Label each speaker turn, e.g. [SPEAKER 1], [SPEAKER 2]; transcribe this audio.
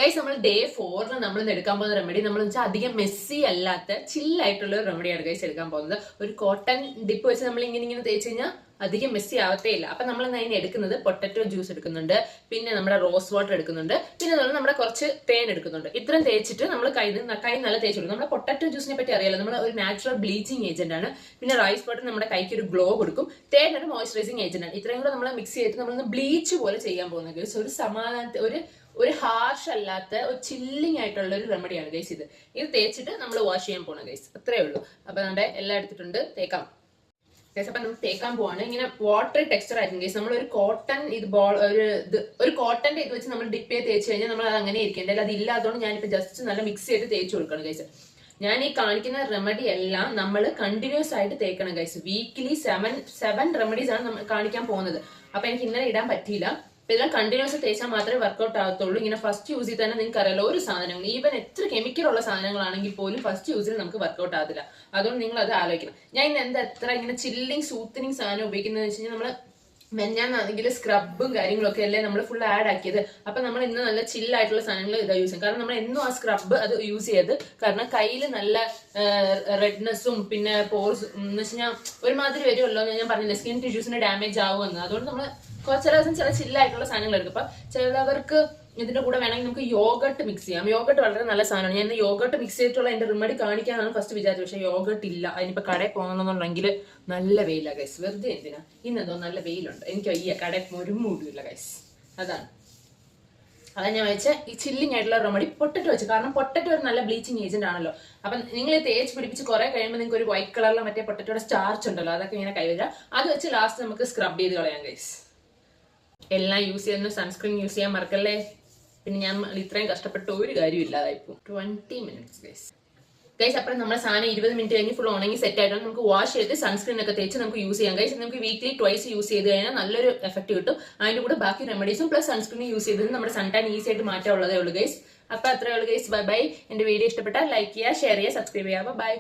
[SPEAKER 1] Guys നമ്മൾ day 4 നമ്മൾ എടുക്കാൻ പോകുന്ന റെമഡി നമ്മൾ വെച്ചാൽ അധികം മെസ്സി അല്ലാത്ത ചില്ലായിട്ടുള്ള ഒരു റെമഡിയാണ് ഗൈസ് എടുക്കാൻ പോകുന്നത്. ഒരു കോട്ടൺ ഡിപ്പ് വെച്ച് നമ്മൾ ഇങ്ങനെ തേച്ച് കഴിഞ്ഞാൽ അധികം മെസ്സി ആവത്തേ ഇല്ല. അപ്പൊ നമ്മൾ അതിന് എടുക്കുന്നത് പൊട്ടറ്റോ ജ്യൂസ് എടുക്കുന്നുണ്ട്, പിന്നെ നമ്മുടെ റോസ് വാട്ടർ എടുക്കുന്നുണ്ട്, പിന്നെ നമ്മുടെ കുറച്ച് തേൻ എടുക്കുന്നുണ്ട്. ഇത്രയും തേച്ചിട്ട് നമ്മൾ കൈ നല്ല തേച്ച് കൊടുക്കും. നമ്മുടെ പൊട്ടറ്റോ ജ്യൂസിനെ പറ്റി അറിയാലോ, നമ്മൾ ഒരു നാച്ചുറൽ ബ്ലീച്ചിങ് ഏജന്റ് ആണ്. പിന്നെ റൈസ് വാട്ടർ നമ്മുടെ കൈക്ക് ഒരു ഗ്ലോ കൊടുക്കും. തേൻ ഒരു മോയ്സ്ചറൈസിങ് ഏജന്റ് ആണ്. ഇത്രയും കൂടെ നമ്മൾ മിക്സ് ചെയ്തിട്ട് നമ്മളൊന്ന് ബ്ലീച്ച് പോലെ ചെയ്യാൻ പോകുന്നത് ഗൈസ്. ഒരു സമാധാനത്തെ ഒരു ഹാർഷ് അല്ലാത്ത ഒരു ചില്ലിങ് ആയിട്ടുള്ള ഒരു റെമഡിയാണ് ഗൈസ് ഇത്. ഇത് തേച്ചിട്ട് നമ്മൾ വാഷ് ചെയ്യാൻ പോകണം ഗൈസ്. അത്രേ ഉള്ളൂ. അപ്പൊ നമ്മുടെ എല്ലാം എടുത്തിട്ടുണ്ട്, തേക്കാം ഗൈസ്. അപ്പൊ നമ്മൾ തേക്കാൻ പോവാണ്. ഇങ്ങനെ വാട്ടർ ടെക്സ്ചർ ആയിരിക്കും ഗൈസ്. നമ്മൾ ഒരു കോട്ടൺ ഒരു കോട്ടന്റെ ഇത് വെച്ച് നമ്മൾ ഡിപ്പ് ചെയ്ത് തേച്ച് കഴിഞ്ഞാൽ നമ്മൾ അത് അങ്ങനെ ഇരിക്കേണ്ടത്. അത് ഇല്ലാത്തതുകൊണ്ട് ഞാനിപ്പോ ജസ്റ്റ് നല്ല മിക്സ് ചെയ്ത് തേച്ച് കൊടുക്കണം ഗൈസ്. ഞാൻ ഈ കാണിക്കുന്ന റെമഡി എല്ലാം നമ്മൾ കണ്ടിന്യൂസ് ആയിട്ട് തേക്കണം ഗൈസ്. വീക്കിലി 7 റെമഡീസ് ആണ് നമ്മൾ കാണിക്കാൻ പോകുന്നത്. അപ്പൊ എനിക്ക് ഇന്നലെ ഇടാൻ പറ്റിയില്ല. ഇതെല്ലാം കണ്ടിന്യൂസ് തേച്ചാൽ മാത്രമേ വർക്ക്ഔട്ട് ആകത്തുള്ളൂ. ഇങ്ങനെ ഫസ്റ്റ് യൂസിൽ തന്നെ നിങ്ങൾക്ക് അറിയാലോ, ഒരു സാധനങ്ങൾ ഈവൻ എത്ര കെമിക്കൽ ഉള്ള സാധനങ്ങളാണെങ്കിൽ പോലും ഫസ്റ്റ് യൂസിൽ നമുക്ക് വർക്ക്ഔട്ട് ആകത്തില്ല. അതുകൊണ്ട് നിങ്ങൾ അത് ആലോചിക്കണം. ഞാൻ ഇന്ന് എത്ര ഇങ്ങനെ ചില്ലിങ് സൂത്തനിങ് സാധനം ഉപയോഗിക്കുന്നത് വെച്ച് കഴിഞ്ഞാൽ നമ്മള് മെഞ്ഞാന്നാണെങ്കിൽ സ്ക്രബും കാര്യങ്ങളൊക്കെ അല്ലേ നമ്മൾ ഫുൾ ആഡ് ആക്കിയത്. അപ്പൊ നമ്മൾ ഇന്ന് നല്ല ചില്ലായിട്ടുള്ള സാധനങ്ങൾ ഇതാ യൂസ് ചെയ്യും. കാരണം നമ്മൾ എന്നും ആ സ്ക്രബ് അത് യൂസ് ചെയ്ത് കാരണം കയ്യിൽ നല്ല റെഡ്നെസ്സും പിന്നെ പോർസ് എന്ന് വെച്ച് കഴിഞ്ഞാൽ ഒരുമാതിരി വരുമല്ലോ. ഞാൻ പറഞ്ഞില്ല സ്കിൻ ടിഷ്യൂസിന് ഡാമേജ് ആവുമെന്ന്. അതുകൊണ്ട് നമ്മൾ ചില ദിവസം ചില ചില്ലായിട്ടുള്ള സാധനങ്ങൾ എടുക്കും. അപ്പൊ ചിലവർക്ക് ഇതിന്റെ കൂടെ വേണമെങ്കിൽ നമുക്ക് യോഗട്ട് മിക്സ് ചെയ്യാം. യോഗട്ട് വളരെ നല്ല സാധനമാണ്. ഞാൻ യോഗട്ട് മിക്സ് ചെയ്തിട്ടുള്ള എന്റെ റെമഡി കാണിക്കാനാണ് ഫസ്റ്റ് വിചാരിച്ചത്. പക്ഷെ യോഗട്ട് ഇല്ല. അതിനിപ്പോ കടയിൽ പോകണമെന്നുണ്ടെങ്കിൽ നല്ല വെയിലാണ് ഗൈസ്. വെറുതെ എന്തിനാ, ഇന്നെന്തോ നല്ല വെയിലുണ്ട്, എനിക്ക് വയ്യ, കടയിൽ ഒരു മൂടില്ല ഗൈസ്. അതാണ് ഞാൻ വെച്ച ഈ ചില്ലിങ് ആയിട്ടുള്ള റെമഡി പൊട്ടറ്റോ വെച്ച്. കാരണം പൊട്ടറ്റോ ഒരു നല്ല ബ്ലീച്ചിങ് ഏജന്റ് ആണല്ലോ. അപ്പൊ നിങ്ങൾ തേച്ച് പിടിപ്പിച്ച് കുറെ കഴിയുമ്പോൾ നിങ്ങൾക്ക് ഒരു വൈറ്റ് കളറിലെ മറ്റേ പൊട്ടറ്റോയുടെ സ്റ്റാർച്ച് ഉണ്ടല്ലോ, അതൊക്കെ ഇങ്ങനെ കൈവരാം. അത് വെച്ച് ലാസ്റ്റ് നമുക്ക് സ്ക്രബ് ചെയ്ത് കളയാം ഗൈസ്. എല്ലാം യൂസ് ചെയ്യുന്ന സൺസ്ക്രീൻ യൂസ് ചെയ്യാൻ മറക്കല്ലേ. പിന്നെ ഞാൻ ഇത്രയും കഷ്ടപ്പെട്ട ഒരു കാര്യം ഇല്ലാതായിപ്പോ. 20 മിനിറ്റ്സ് ഗൈസ്. അപ്പോൾ നമ്മുടെ സാധനം 20 മിനിറ്റ് കഴിഞ്ഞ് ഫുൾ ഉണങ്ങി സെറ്റ് ആയിട്ട് നമുക്ക് വാഷ് ചെയ്ത് സൺസ്ക്രീൻ ഒക്കെ തേച്ച് നമുക്ക് യൂസ് ചെയ്യാം ഗൈസ്. നമുക്ക് വീക്ക്ലി ട്വൈസ് യൂസ് ചെയ്ത് കഴിഞ്ഞാൽ നല്ലൊരു എഫക്ട് കിട്ടും. അതിന്റെ കൂടെ ബാക്കി റെമഡീസും പ്ലസ് സൺസ്ക്രീൻ യൂസ് ചെയ്തത് നമ്മുടെ സൺ ടാൻ ഈസി ആയിട്ട് മാറ്റാനുള്ളതേ ഉള്ളൂ ഗൈസ്. അപ്പൊ അത്രേ ഉള്ളൂ ഗൈസ്. Bye bye. എന്റെ വീഡിയോ ഇഷ്ടപ്പെട്ടാൽ ലൈക്ക് ചെയ്യുക, ഷെയർ ചെയ്യുക, സബ്സ്ക്രൈബ് ചെയ്യുക. ബൈ.